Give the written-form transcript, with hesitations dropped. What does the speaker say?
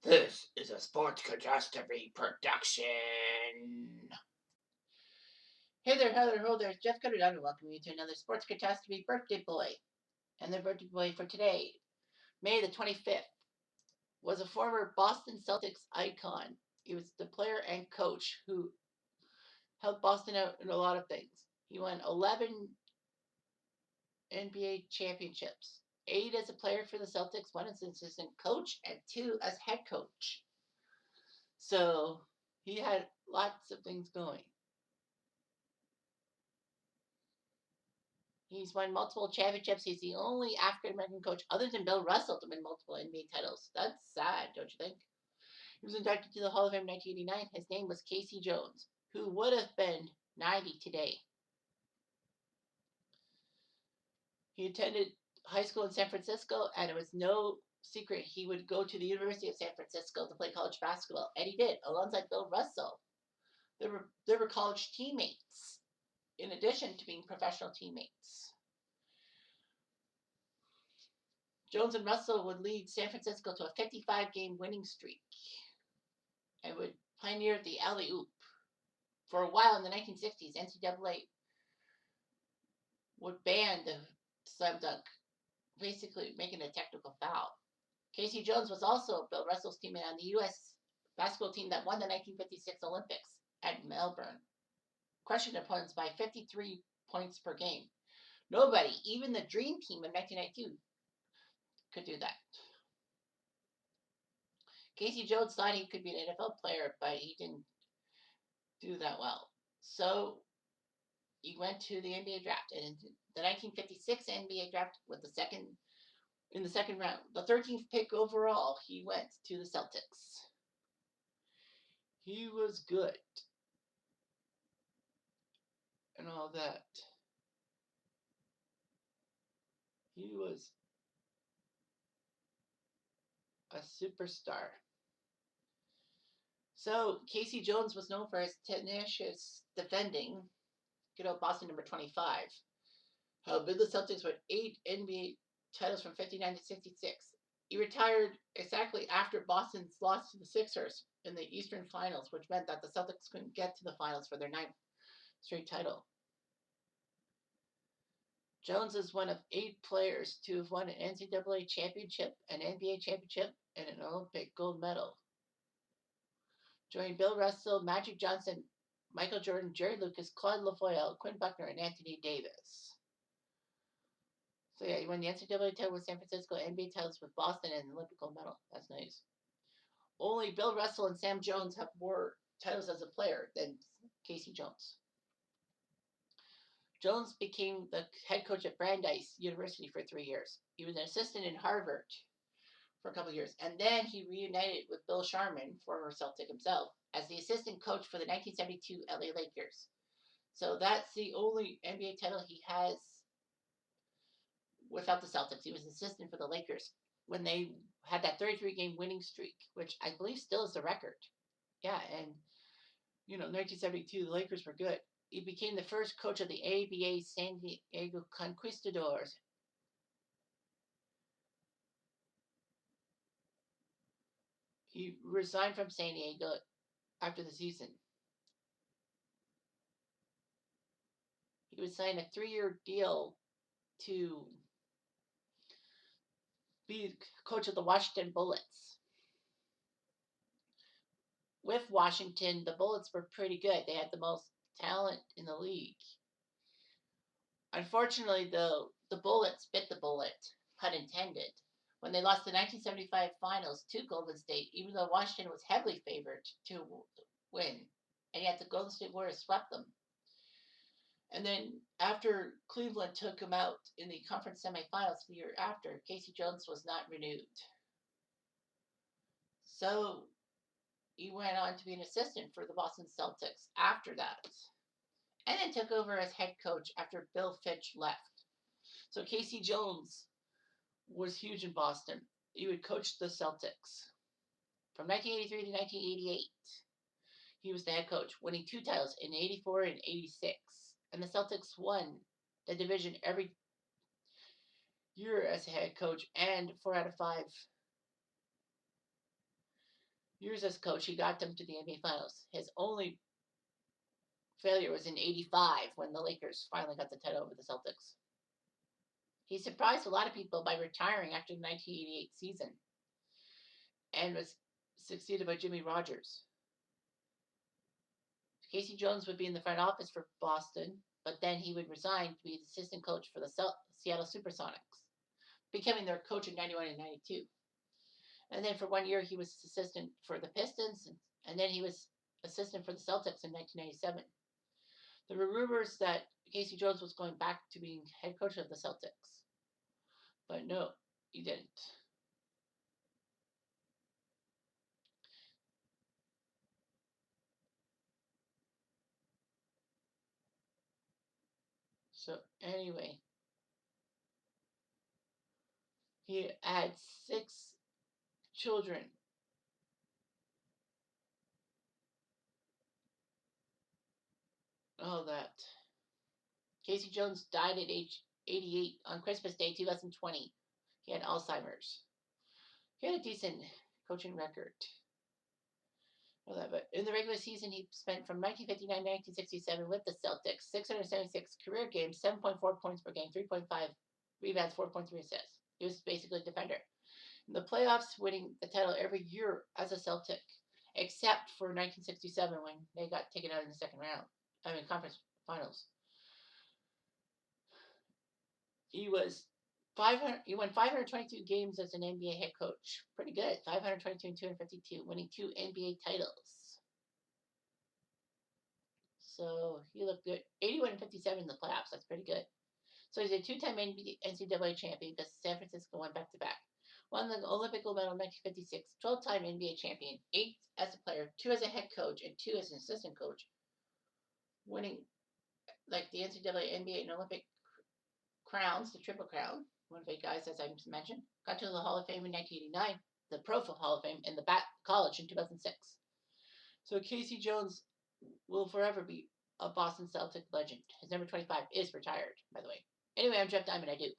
This is a sports catastrophe production. Hey there, hello there. Jeff Cutter down and welcome you to another sports catastrophe birthday boy. And the birthday boy for today, May the 25th, was a former Boston Celtics icon. He was the player and coach who helped Boston out in a lot of things. He won 11 NBA championships, 8 as a player for the Celtics, 1 as an assistant coach, and 2 as head coach. So he had lots of things going. He's won multiple championships. He's the only African American coach other than Bill Russell to win multiple NBA titles. That's sad, don't you think? He was inducted to the Hall of Fame in 1989. His name was Casey Jones, who would have been 90 today. He attended high school in San Francisco, and it was no secret he would go to the University of San Francisco to play college basketball, and he did, alongside Bill Russell. They were college teammates, in addition to being professional teammates. Jones and Russell would lead San Francisco to a 55-game winning streak and would pioneer the alley-oop. For a while in the 1960s, NCAA would ban the slam dunk, basically making a technical foul. Casey Jones was also Bill Russell's teammate on the U.S. basketball team that won the 1956 Olympics at Melbourne, crushing opponents by 53 points per game. Nobody, even the Dream Team in 1992, could do that. Casey Jones thought he could be an NFL player, but he didn't do that well. So he went to the NBA draft, and in the 1956 NBA draft, in the second round, the 13th pick overall, he went to the Celtics. He was good and all that. He was a superstar. So Casey Jones was known for his tenacious defending. Good old Boston number 25. Helped the Celtics with 8 NBA titles from 59 to 66. He retired exactly after Boston's loss to the Sixers in the Eastern Finals, which meant that the Celtics couldn't get to the finals for their 9th straight title. Jones is one of 8 players to have won an NCAA championship, an NBA championship, and an Olympic gold medal. Joined Bill Russell, Magic Johnson, Michael Jordan, Jerry Lucas, Claude LaFoyle, Quinn Buckner, and Anthony Davis. So yeah, he won the NCAA title with San Francisco, NBA titles with Boston, and an Olympic gold medal. That's nice. Only Bill Russell and Sam Jones have more titles as a player than Casey Jones. Jones became the head coach at Brandeis University for 3 years. He was an assistant in Harvard for a couple of years, and then he reunited with Bill Sharman, former Celtic himself, as the assistant coach for the 1972 LA Lakers. So that's the only NBA title he has without the Celtics. He was assistant for the Lakers when they had that 33-game winning streak, which I believe still is the record. Yeah, and 1972, the Lakers were good. He became the first coach of the ABA San Diego Conquistadors. He resigned from San Diego after the season. He was signed a 3-year deal to be coach of the Washington Bullets. With Washington, the Bullets were pretty good. They had the most talent in the league. Unfortunately, though, the Bullets bit the bullet, pun intended, when they lost the 1975 finals to Golden State, even though Washington was heavily favored to win. And yet the Golden State Warriors swept them. And then after Cleveland took him out in the conference semifinals the year after, Casey Jones was not renewed. So he went on to be an assistant for the Boston Celtics after that. And then took over as head coach after Bill Fitch left. So Casey Jones was huge in Boston. He would coach the Celtics. From 1983 to 1988, he was the head coach, winning 2 titles in 84 and 86. And the Celtics won the division every year as a head coach, and 4 out of 5 years as coach, he got them to the NBA Finals. His only failure was in '85 when the Lakers finally got the title over the Celtics. He surprised a lot of people by retiring after the 1988 season and was succeeded by Jimmy Rogers. Casey Jones would be in the front office for Boston, but then he would resign to be the assistant coach for the Seattle Supersonics, becoming their coach in '91 and '92. And then for 1 year, he was assistant for the Pistons, and then he was assistant for the Celtics in 1997. There were rumors that Casey Jones was going back to being head coach of the Celtics, but no, he didn't. So anyway, he had 6 children. Oh, that. Casey Jones died at age 88 on Christmas Day 2020. He had Alzheimer's. He had a decent coaching record. But in the regular season, he spent from 1959 to 1967 with the Celtics, 676 career games, 7.4 points per game, 3.5 rebounds, 4.3 assists. He was basically a defender. In the playoffs, winning the title every year as a Celtic, except for 1967 when they got taken out in the second round. Conference finals. He was 500. He won 522 games as an NBA head coach. Pretty good. 522 and 252, winning 2 NBA titles. So he looked good. 81 and 57 in the playoffs. That's pretty good. So he's a 2-time NCAA champion because San Francisco went back to back. Won the Olympic gold medal in 1956. 12-time NBA champion. 8 as a player, 2 as a head coach, and 2 as an assistant coach. Winning like the NCAA, NBA, and Olympic crowns, the Triple Crown. One of the guys, as I mentioned, got to the Hall of Fame in 1989, the Pro Hall of Fame, and the College in 2006. So Casey Jones will forever be a Boston Celtic legend. His number 25 is retired, by the way. Anyway, I'm Jeff Diamond. I do.